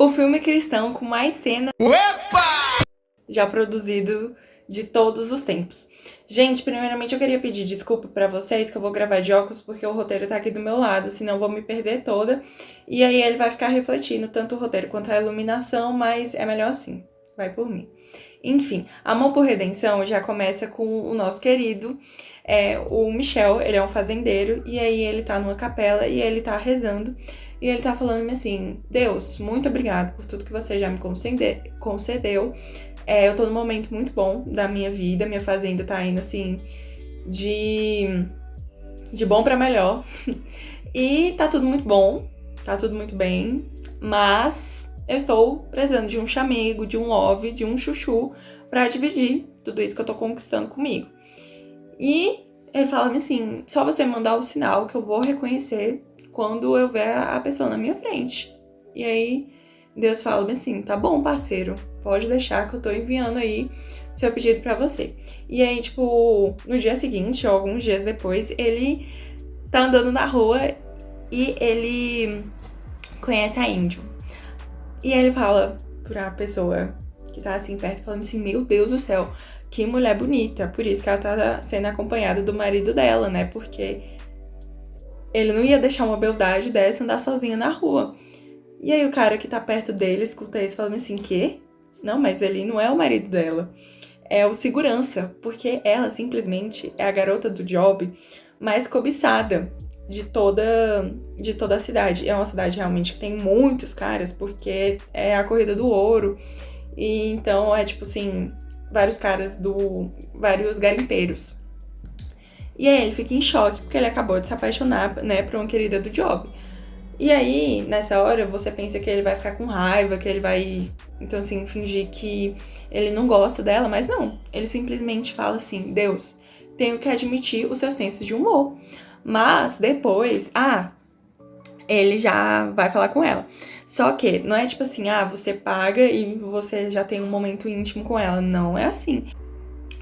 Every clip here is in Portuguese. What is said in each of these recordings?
o filme cristão com mais cenas já produzido de todos os tempos. Gente, primeiramente eu queria pedir desculpa pra vocês que eu vou gravar de óculos porque o roteiro tá aqui do meu lado, senão eu vou me perder toda. E aí ele vai ficar refletindo tanto o roteiro quanto a iluminação, mas é melhor assim, vai por mim. Enfim, Amor por Redenção já começa com o nosso querido, o Michel, ele é um fazendeiro, e aí ele tá numa capela e ele tá rezando. E ele tá falando assim, Deus, muito obrigado por tudo que você já me concedeu. Eu tô num momento muito bom da minha vida, minha fazenda tá indo assim, de bom pra melhor. E tá tudo muito bom, tá tudo muito bem, mas eu estou precisando de um chamego, de um love, de um chuchu pra dividir tudo isso que eu tô conquistando comigo. E ele fala assim, só você mandar o sinal que eu vou reconhecer quando eu ver a pessoa na minha frente. E aí Deus fala assim, tá bom, parceiro, pode deixar que eu tô enviando aí seu pedido pra você. E aí, tipo, no dia seguinte, ou alguns dias depois, ele tá andando na rua e ele conhece a Índio. E aí ele fala pra pessoa que tá assim perto, falando assim, meu Deus do céu, que mulher bonita. Por isso que ela tá sendo acompanhada do marido dela, né? Porque ele não ia deixar uma beldade dessa andar sozinha na rua. E aí o cara que tá perto dele escuta isso falando assim, quê? Não, mas ele não é o marido dela. É o segurança, porque ela simplesmente é a garota do job mais cobiçada de toda a cidade. É uma cidade realmente que tem muitos caras, porque é a corrida do ouro. E então é tipo assim, vários garimpeiros. E aí ele fica em choque, porque ele acabou de se apaixonar, né, por uma querida do job. E aí, nessa hora, você pensa que ele vai ficar com raiva, que ele vai, então assim, fingir que ele não gosta dela, mas não. Ele simplesmente fala assim, Deus, tenho que admitir o seu senso de humor. Mas depois, ele já vai falar com ela. Só que não é tipo assim, você paga e você já tem um momento íntimo com ela. Não é assim.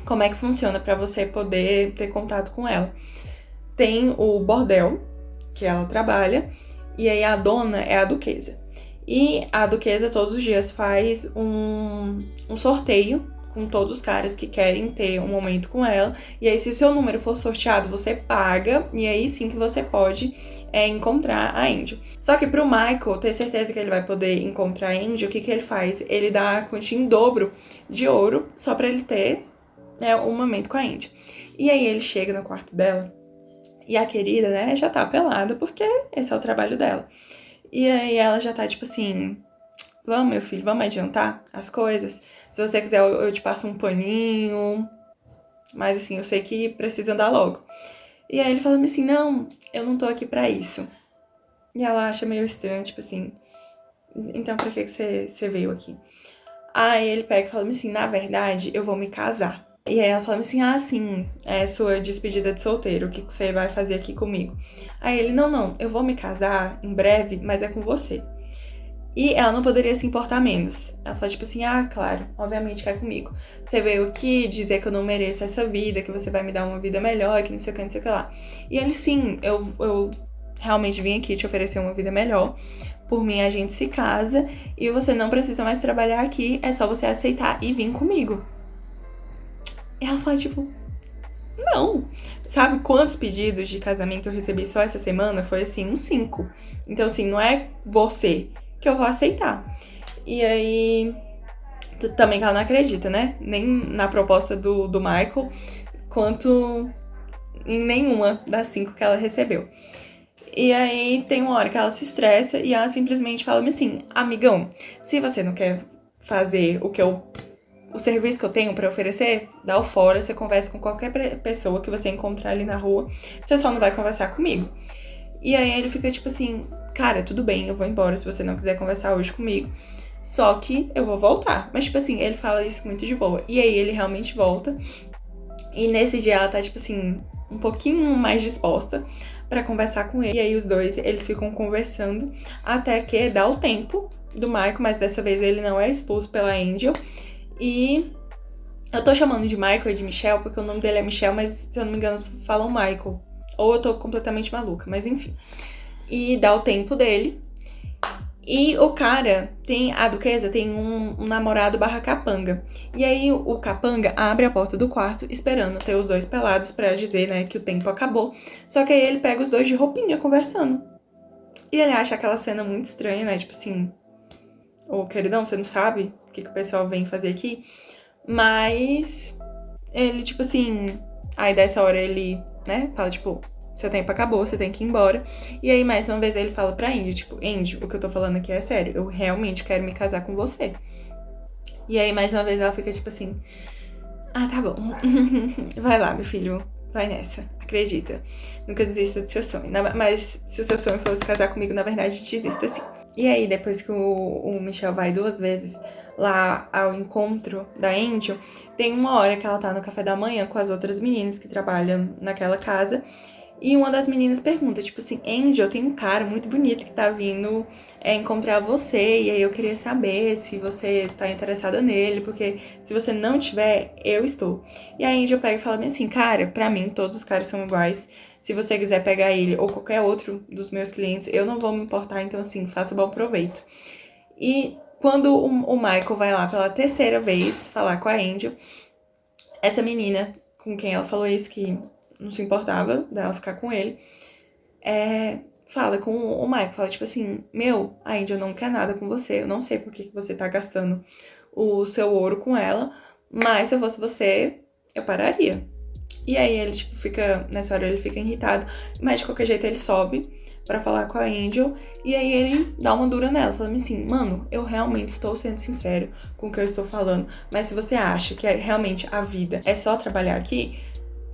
Como é que funciona pra você poder ter contato com ela? Tem o bordel, que ela trabalha, e aí a dona é a duquesa. E a duquesa todos os dias faz um sorteio com todos os caras que querem ter um momento com ela. E aí, se o seu número for sorteado, você paga. E aí sim que você pode encontrar a Angel. Só que pro Michael ter certeza que ele vai poder encontrar a Angel, o que ele faz? Ele dá a quantia em dobro de ouro só pra ele ter um momento com a Angel. E aí ele chega no quarto dela. E a querida, né, já tá pelada, porque esse é o trabalho dela. E aí ela já tá tipo assim, vamos, meu filho, vamos adiantar as coisas? Se você quiser, eu te passo um paninho. Mas assim, eu sei que precisa andar logo. E aí ele fala assim, não, eu não tô aqui pra isso. E ela acha meio estranho, tipo assim, então pra que você veio aqui? Aí ele pega e fala assim, na verdade, eu vou me casar. E aí ela fala assim, sim, é sua despedida de solteiro, o que você vai fazer aqui comigo? Aí ele, não, eu vou me casar em breve, mas é com você. E ela não poderia se importar menos. Ela fala tipo assim, claro, obviamente que é comigo. Você veio aqui dizer que eu não mereço essa vida, que você vai me dar uma vida melhor, que não sei o que lá. E ele, sim, eu realmente vim aqui te oferecer uma vida melhor. Por mim, a gente se casa e você não precisa mais trabalhar aqui, é só você aceitar e vir comigo. E ela fala, tipo, não. Sabe quantos pedidos de casamento eu recebi só essa semana? Foi, assim, uns 5. Então, assim, não é você que eu vou aceitar. E aí, também que ela não acredita, né? Nem na proposta do Michael, quanto em nenhuma das 5 que ela recebeu. E aí, tem uma hora que ela se estressa e ela simplesmente fala assim, amigão, se você não quer fazer o serviço que eu tenho pra oferecer, dá o fora, você conversa com qualquer pessoa que você encontrar ali na rua, você só não vai conversar comigo. E aí ele fica tipo assim, cara, tudo bem, eu vou embora se você não quiser conversar hoje comigo, só que eu vou voltar. Mas tipo assim, ele fala isso muito de boa. E aí ele realmente volta, e nesse dia ela tá tipo assim, um pouquinho mais disposta pra conversar com ele. E aí os dois, eles ficam conversando até que dá o tempo do Michael, mas dessa vez ele não é expulso pela Angel. E eu tô chamando de Michael e de Michel, porque o nome dele é Michel, mas se eu não me engano falam Michael. Ou eu tô completamente maluca, mas enfim. E dá o tempo dele. E o cara a duquesa tem um namorado barra capanga. E aí o capanga abre a porta do quarto esperando ter os dois pelados pra dizer, né, que o tempo acabou. Só que aí ele pega os dois de roupinha conversando. E ele acha aquela cena muito estranha, né, tipo assim, ô queridão, você não sabe o que o pessoal vem fazer aqui? Mas ele, tipo assim, aí dessa hora ele, né, fala, tipo, seu tempo acabou, você tem que ir embora. E aí, mais uma vez, ele fala pra Andy, tipo, Andy, o que eu tô falando aqui é sério, eu realmente quero me casar com você. E aí, mais uma vez, ela fica, tipo assim, ah, tá bom. Vai lá, meu filho, vai nessa, acredita. Nunca desista do seu sonho. Mas se o seu sonho fosse casar comigo, na verdade, desista sim. E aí, depois que o Michel vai 2 vezes lá ao encontro da Angel, tem uma hora que ela tá no café da manhã com as outras meninas que trabalham naquela casa. E uma das meninas pergunta, tipo assim, Angel, tem um cara muito bonito que tá vindo encontrar você, e aí eu queria saber se você tá interessada nele, porque se você não tiver, eu estou. E a Angel pega e fala bem assim, cara, pra mim todos os caras são iguais, se você quiser pegar ele ou qualquer outro dos meus clientes, eu não vou me importar, então assim, faça bom proveito. E quando o Michael vai lá pela 3ª vez falar com a Angel, essa menina com quem ela falou isso, que não se importava dela ficar com ele, fala com o Michael, fala tipo assim, a Angel não quer nada com você, eu não sei por que você tá gastando o seu ouro com ela, mas se eu fosse você, eu pararia. E aí ele, tipo, nessa hora ele fica irritado, mas de qualquer jeito ele sobe pra falar com a Angel, e aí ele dá uma dura nela, falando assim, mano, eu realmente estou sendo sincero com o que eu estou falando, mas se você acha que realmente a vida é só trabalhar aqui,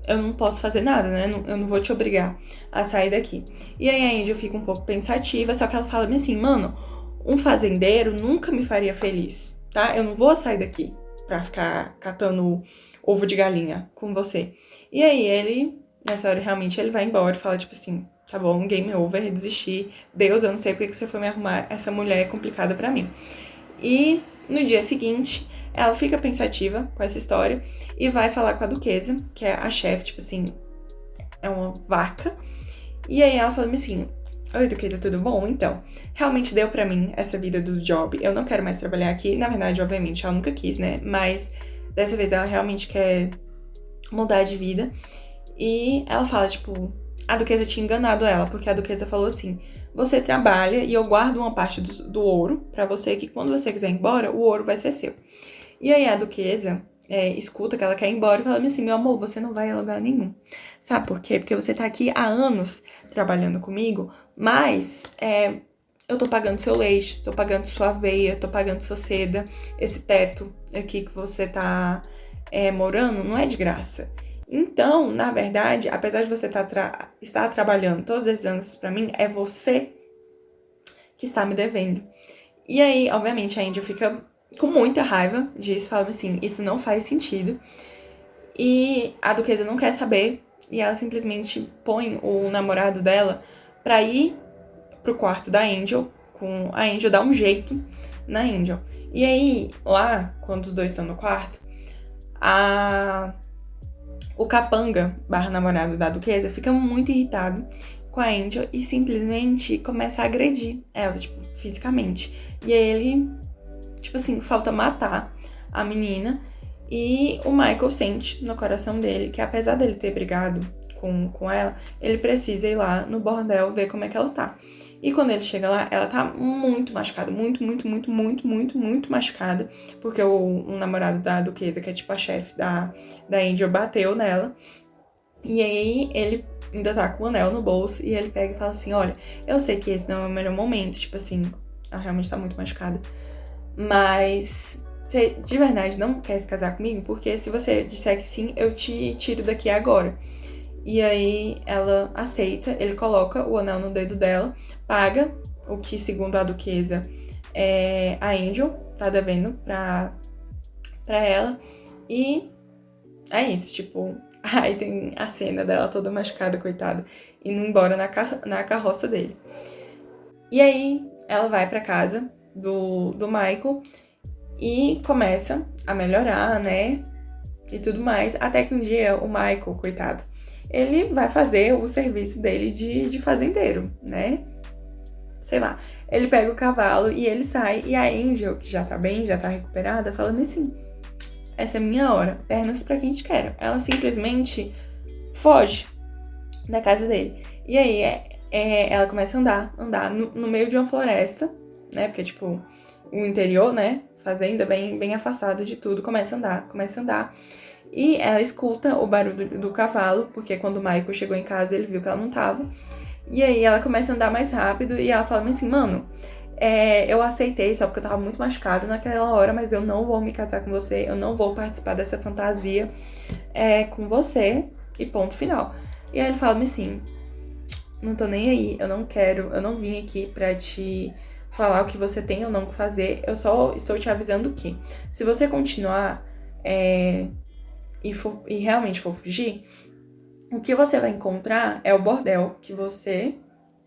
eu não posso fazer nada, né? Eu não vou te obrigar a sair daqui. E aí a Angel fica um pouco pensativa, só que ela fala assim, mano, um fazendeiro nunca me faria feliz, tá? Eu não vou sair daqui pra ficar catando ovo de galinha com você. E aí ele, nessa hora, realmente ele vai embora e fala, tipo assim, tá bom, game over, desistir. Deus, eu não sei porque que você foi me arrumar essa mulher complicada pra mim. E no dia seguinte, ela fica pensativa com essa história e vai falar com a duquesa, que é a chefe, tipo assim, é uma vaca. E aí ela fala assim, oi duquesa, tudo bom? Então, realmente deu pra mim essa vida do job, eu não quero mais trabalhar aqui. Na verdade, obviamente, ela nunca quis, né? Mas dessa vez ela realmente quer mudar de vida. E ela fala, tipo, a duquesa tinha enganado ela, porque a duquesa falou assim, você trabalha e eu guardo uma parte do ouro pra você, que quando você quiser ir embora, o ouro vai ser seu. E aí a duquesa escuta que ela quer ir embora e fala assim, meu amor, você não vai a lugar nenhum. Sabe por quê? Porque você tá aqui há anos trabalhando comigo, mas eu tô pagando seu leite, tô pagando sua aveia, tô pagando sua seda. Esse teto aqui que você tá morando não é de graça. Então, na verdade, apesar de você estar trabalhando todos esses anos pra mim, é você que está me devendo. E aí, obviamente, a Angel fica com muita raiva disso, falando assim, isso não faz sentido. E a duquesa não quer saber, e ela simplesmente põe o namorado dela pra ir pro quarto da Angel, com a Angel dá um jeito na Angel. E aí, lá, quando os dois estão no quarto, o capanga, barra namorado da duquesa, fica muito irritado com a Angel e simplesmente começa a agredir ela, tipo, fisicamente. E aí ele, tipo assim, falta matar a menina. E o Michael sente no coração dele que apesar dele ter brigado com ela, ele precisa ir lá no bordel ver como é que ela tá. E quando ele chega lá, ela tá muito machucada, muito machucada, porque o namorado da duquesa, que é tipo a chefe da Angel, bateu nela. E aí ele ainda tá com o anel no bolso e ele pega e fala assim, olha, eu sei que esse não é o melhor momento, tipo assim, ela realmente tá muito machucada, mas você de verdade não quer se casar comigo? Porque se você disser que sim, eu te tiro daqui agora. E aí ela aceita, ele coloca o anel no dedo dela, paga o que, segundo a duquesa, a Angel tá devendo pra ela. E é isso, tipo, aí tem a cena dela toda machucada, coitada, indo embora na carroça dele. E aí ela vai pra casa do Michael e começa a melhorar, né? E tudo mais. Até que um dia o Michael, coitado, ele vai fazer o serviço dele de fazendeiro, né? Sei lá. Ele pega o cavalo e ele sai. E a Angel, que já tá bem, já tá recuperada, fala assim, essa é minha hora, pernas pra quem te quer. Ela simplesmente foge da casa dele. E aí ela começa a andar no meio de uma floresta, né? Porque, tipo, o interior, né? Fazenda bem afastado de tudo. Começa a andar. E ela escuta o barulho do cavalo, porque quando o Michael chegou em casa, ele viu que ela não tava. E aí ela começa a andar mais rápido e ela fala assim, mano, eu aceitei só porque eu tava muito machucada naquela hora, mas eu não vou me casar com você, eu não vou participar dessa fantasia com você, e ponto final. E aí ele fala assim, não tô nem aí, eu não vim aqui pra te falar o que você tem ou não fazer, eu só estou te avisando que se você continuar e realmente for fugir, o que você vai encontrar é o bordel que você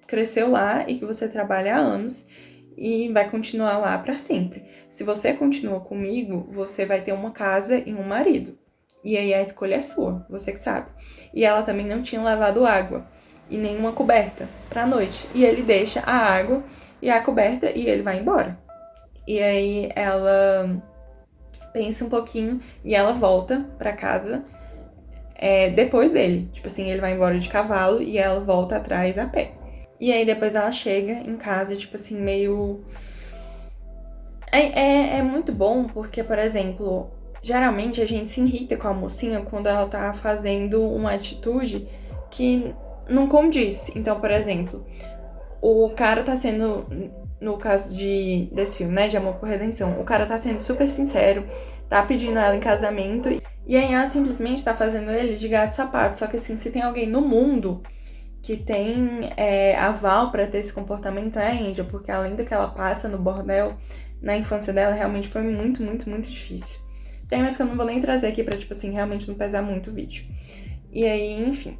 cresceu lá e que você trabalha há anos e vai continuar lá pra sempre. Se você continua comigo, você vai ter uma casa e um marido. E aí a escolha é sua, você que sabe. E ela também não tinha lavado água e nenhuma coberta pra noite. E ele deixa a água e a coberta e ele vai embora. E aí ela pensa um pouquinho e ela volta pra casa depois dele. Tipo assim, ele vai embora de cavalo e ela volta atrás a pé. E aí depois ela chega em casa, tipo assim, meio... É muito bom porque, por exemplo, geralmente a gente se irrita com a mocinha quando ela tá fazendo uma atitude que não condiz. Então, por exemplo, o cara tá sendo, no caso desse filme, né, de Amor por Redenção, o cara tá sendo super sincero, tá pedindo ela em casamento, e aí ela simplesmente tá fazendo ele de gato e sapato. Só que assim, se tem alguém no mundo que tem aval pra ter esse comportamento é a Angel, porque além do que ela passa no bordel, na infância dela realmente foi muito, muito, muito difícil. Tem mais que eu não vou nem trazer aqui pra, tipo assim, realmente não pesar muito o vídeo. E aí, enfim.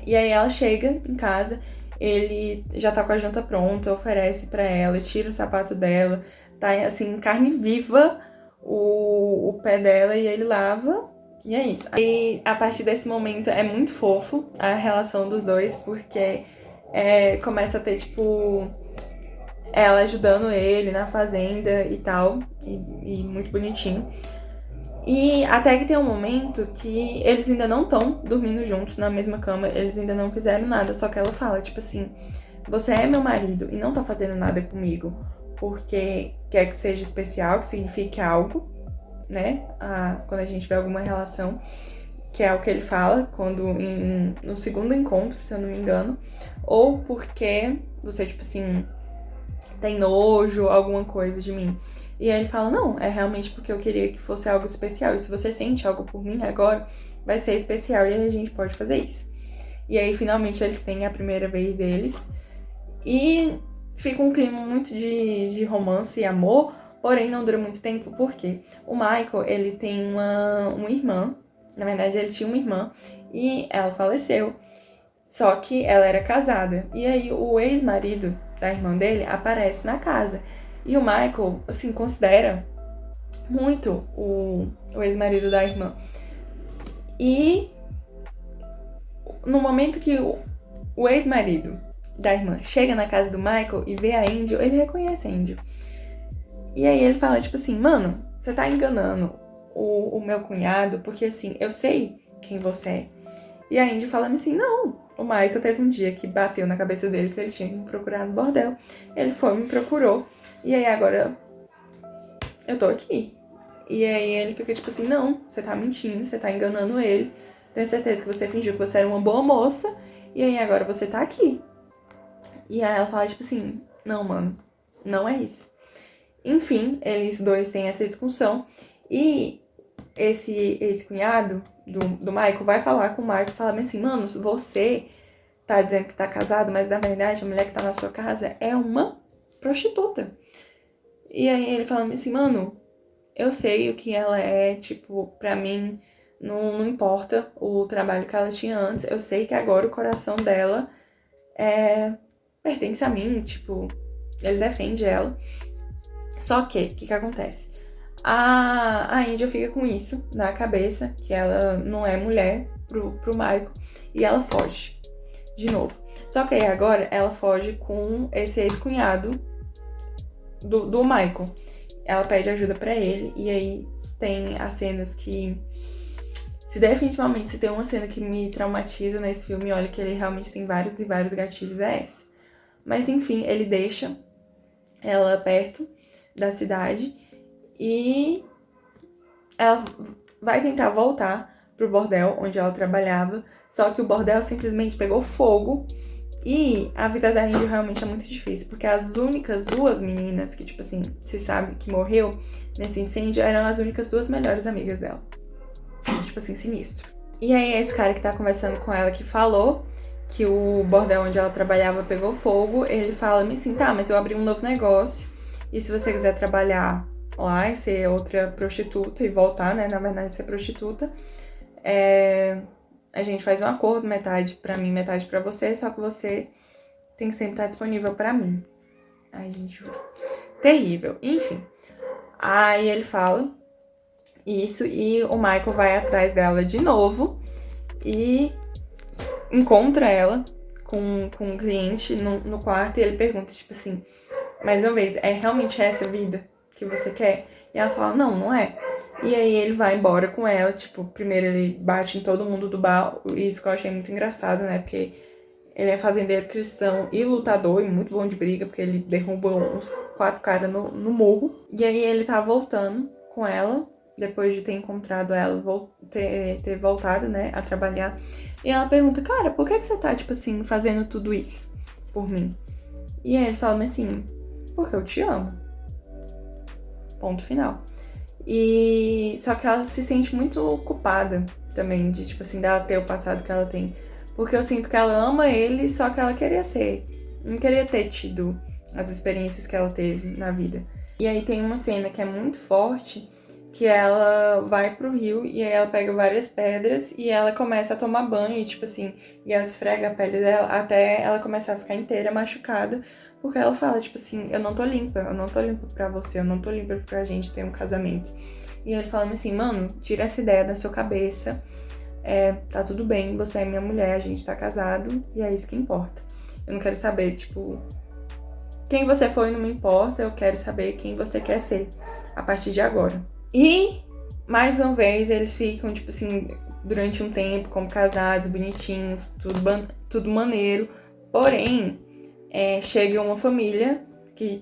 E aí ela chega em casa, ele já tá com a janta pronta, oferece pra ela, tira o sapato dela, tá assim, carne viva o pé dela e ele lava. E é isso. E a partir desse momento é muito fofo a relação dos dois, porque começa a ter, tipo, ela ajudando ele na fazenda e tal, e muito bonitinho. E até que tem um momento que eles ainda não estão dormindo juntos na mesma cama, eles ainda não fizeram nada, só que ela fala, tipo assim, você é meu marido e não tá fazendo nada comigo porque quer que seja especial, que signifique algo, né? Quando a gente vê alguma relação, que é o que ele fala quando no segundo encontro, se eu não me engano, ou porque você, tipo assim, tem nojo, alguma coisa de mim. E aí ele fala, não, é realmente porque eu queria que fosse algo especial. E se você sente algo por mim agora, vai ser especial e aí a gente pode fazer isso. E aí, finalmente, eles têm a primeira vez deles. E fica um clima muito de romance e amor, porém não dura muito tempo, porque o Michael, ele tem uma irmã. Na verdade, ele tinha uma irmã e ela faleceu. Só que ela era casada. E aí, o ex-marido da irmã dele aparece na casa. E o Michael, assim, considera muito o ex-marido da irmã. E no momento que o ex-marido da irmã chega na casa do Michael e vê a Angel, ele reconhece a Angel. E aí ele fala, tipo assim, mano, você tá enganando o meu cunhado, porque assim, eu sei quem você é. E a Angel fala assim, não, o Michael teve um dia que bateu na cabeça dele que ele tinha que me procurar no bordel. Ele foi, me procurou, e aí agora eu tô aqui. E aí ele fica tipo assim, não, você tá mentindo, você tá enganando ele. Tenho certeza que você fingiu que você era uma boa moça, e aí agora você tá aqui. E aí ela fala tipo assim, não, mano, não é isso. Enfim, eles dois têm essa discussão, e esse ex-cunhado do Michael vai falar com o Michael e fala assim, mano, você tá dizendo que tá casado, mas na verdade a mulher que tá na sua casa é uma prostituta. E aí ele fala assim, mano, eu sei o que ela é, tipo, pra mim não importa o trabalho que ela tinha antes, eu sei que agora o coração dela pertence a mim, tipo, ele defende ela. Só que, o que acontece? A Angel fica com isso na cabeça, que ela não é mulher pro Michael, e ela foge de novo. Só que aí agora ela foge com esse ex-cunhado do Michael. Ela pede ajuda pra ele, e aí tem as cenas que... se tem uma cena que me traumatiza nesse filme, olha que ele realmente tem vários e vários gatilhos, é essa. Mas enfim, ele deixa ela perto da cidade e ela vai tentar voltar pro bordel onde ela trabalhava, só que o bordel simplesmente pegou fogo. E a vida da Angel realmente é muito difícil, porque as únicas 2 meninas que, tipo assim, se sabe que morreu nesse incêndio eram as únicas 2 melhores amigas dela. Tipo assim, sinistro. E aí esse cara que tá conversando com ela que falou que o bordel onde ela trabalhava pegou fogo, ele fala assim, tá, mas eu abri um novo negócio, e se você quiser trabalhar lá e ser outra prostituta e voltar, né, na verdade ser prostituta, a gente faz um acordo, metade pra mim, metade pra você, só que você tem que sempre estar disponível pra mim. Ai, gente, terrível. Enfim. Aí ele fala isso e o Michael vai atrás dela de novo e encontra ela com um cliente no quarto e ele pergunta, tipo assim, mais uma vez, é realmente essa vida que você quer? E ela fala, não, não é. E aí ele vai embora com ela, tipo, primeiro ele bate em todo mundo do bar, isso que eu achei muito engraçado, né, porque ele é fazendeiro cristão e lutador, e muito bom de briga, porque ele derruba uns 4 caras no morro. E aí ele tá voltando com ela, depois de ter encontrado ela, ter voltado, né, a trabalhar. E ela pergunta, cara, por que você tá, tipo assim, fazendo tudo isso por mim? E aí ele fala, mas assim, porque eu te amo. Ponto final. E só que ela se sente muito culpada também de, tipo assim, dela ter o passado que ela tem. Porque eu sinto que ela ama ele, só que ela queria ser. Não queria ter tido as experiências que ela teve na vida. E aí tem uma cena que é muito forte, que ela vai pro rio e aí ela pega várias pedras e ela começa a tomar banho, e, tipo assim, e ela esfrega a pele dela até ela começar a ficar inteira machucada. Porque ela fala, tipo assim, eu não tô limpa pra você, eu não tô limpa pra gente ter um casamento. E ele fala assim, mano, tira essa ideia da sua cabeça, tá tudo bem, você é minha mulher, a gente tá casado, e é isso que importa. Eu não quero saber, tipo, quem você foi não me importa, eu quero saber quem você quer ser a partir de agora. E, mais uma vez, eles ficam, tipo assim, durante um tempo como casados, bonitinhos, tudo maneiro, porém... chega uma família que...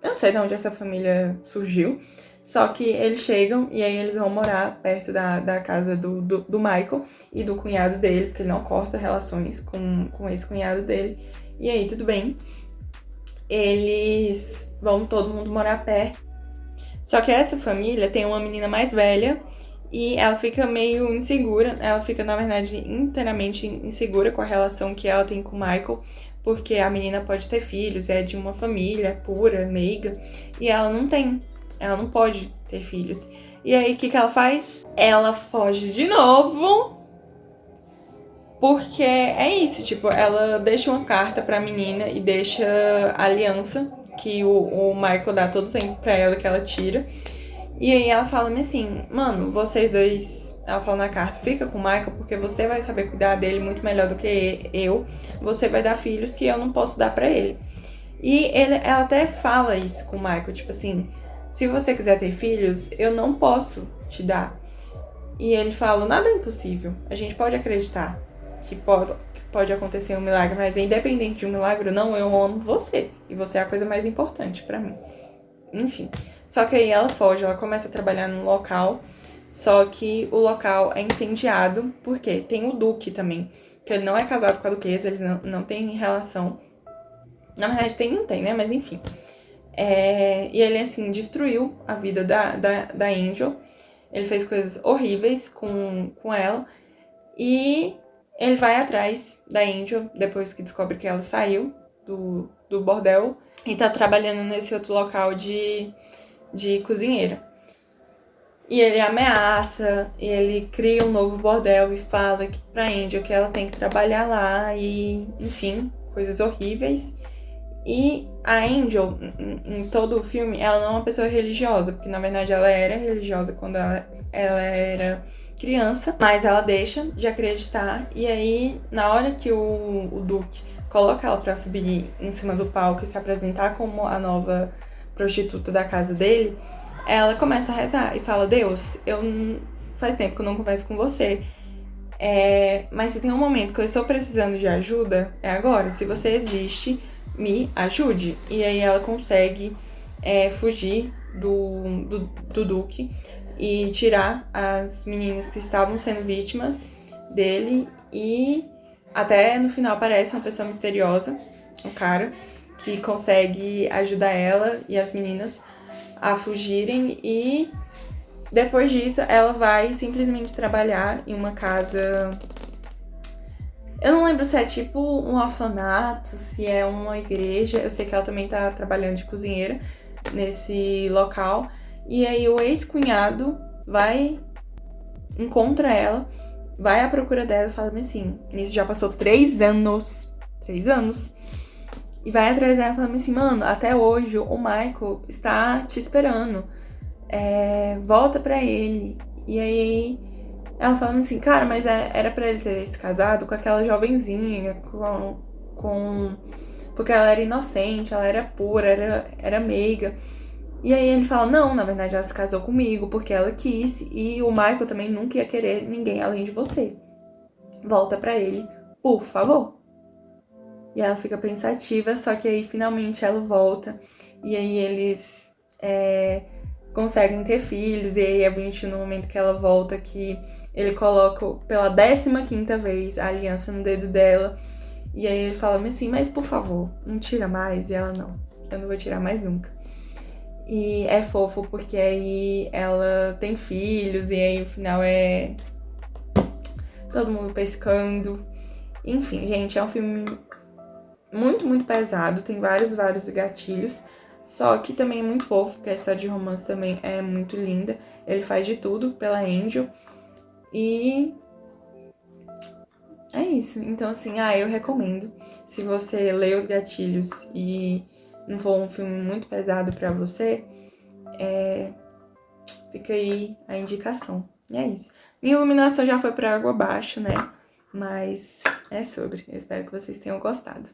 eu não sei de onde essa família surgiu, só que eles chegam e aí eles vão morar perto da casa do Michael e do cunhado dele, porque ele não corta relações com esse cunhado dele. E aí, tudo bem. Eles vão todo mundo morar perto. Só que essa família tem uma menina mais velha e ela fica meio insegura. Ela fica, na verdade, inteiramente insegura com a relação que ela tem com o Michael, porque a menina pode ter filhos, é de uma família pura, meiga, e ela não tem, ela não pode ter filhos. E aí, o que ela faz? Ela foge de novo, porque é isso, tipo, ela deixa uma carta pra menina e deixa a aliança que o Michael dá todo o tempo pra ela, que ela tira. E aí ela fala-me assim, mano, vocês dois... Ela fala na carta, fica com o Michael porque você vai saber cuidar dele muito melhor do que eu. Você vai dar filhos que eu não posso dar pra ele. E ela até fala isso com o Michael, tipo assim, se você quiser ter filhos, eu não posso te dar. E ele fala, nada é impossível. A gente pode acreditar que pode acontecer um milagre, mas independente de um milagre ou não, eu amo você. E você é a coisa mais importante pra mim. Enfim. Só que aí ela foge, ela começa a trabalhar num local... Só que o local é incendiado, porque tem o Duque também, que ele não é casado com a Duquesa, eles não têm relação. Na verdade tem e não tem, né? Mas enfim. E ele, assim, destruiu a vida da Angel. Ele fez coisas horríveis com ela. E ele vai atrás da Angel, depois que descobre que ela saiu do bordel. E tá trabalhando nesse outro local de cozinheira. E ele ameaça, e ele cria um novo bordel e fala pra Angel que ela tem que trabalhar lá e, enfim, coisas horríveis. E a Angel, em todo o filme, ela não é uma pessoa religiosa, porque na verdade ela era religiosa quando ela era criança, mas ela deixa de acreditar. E aí, na hora que o Duque coloca ela pra subir em cima do palco e se apresentar como a nova prostituta da casa dele, ela começa a rezar e fala: Deus, faz tempo que eu não converso com você. Mas se tem um momento que eu estou precisando de ajuda, é agora. Se você existe, me ajude. E aí ela consegue fugir do Duque e tirar as meninas que estavam sendo vítimas dele. E até no final aparece uma pessoa misteriosa, um cara, que consegue ajudar ela e as meninas a fugirem. E depois disso, ela vai simplesmente trabalhar em uma casa. Eu não lembro se é tipo um orfanato, se é uma igreja. Eu sei que ela também tá trabalhando de cozinheira nesse local. E aí o ex-cunhado encontra ela, vai à procura dela e fala assim, nisso já passou 3 anos. 3 anos. E vai atrás dela e fala assim, mano, até hoje o Michael está te esperando. Volta pra ele. E aí ela falando assim, cara, mas era pra ele ter se casado com aquela jovenzinha, porque ela era inocente, ela era pura, era meiga. E aí ele fala, não, na verdade ela se casou comigo porque ela quis, e o Michael também nunca ia querer ninguém além de você. Volta pra ele, por favor. E ela fica pensativa, só que aí finalmente ela volta, e aí eles conseguem ter filhos, e aí é bonitinho no momento que ela volta, que ele coloca pela 15ª vez a aliança no dedo dela, e aí ele fala assim, mas por favor, não tira mais, e ela, não, eu não vou tirar mais nunca. E é fofo, porque aí ela tem filhos, e aí o final é todo mundo pescando. Enfim, gente, é um filme muito, muito pesado, tem vários gatilhos, só que também é muito fofo, porque a história de romance também é muito linda. Ele faz de tudo pela Angel. E é isso. Então, assim, eu recomendo. Se você lê os gatilhos e não for um filme muito pesado pra você, fica aí a indicação. E é isso. Minha iluminação já foi pra água abaixo, né? Mas é sobre. Eu espero que vocês tenham gostado.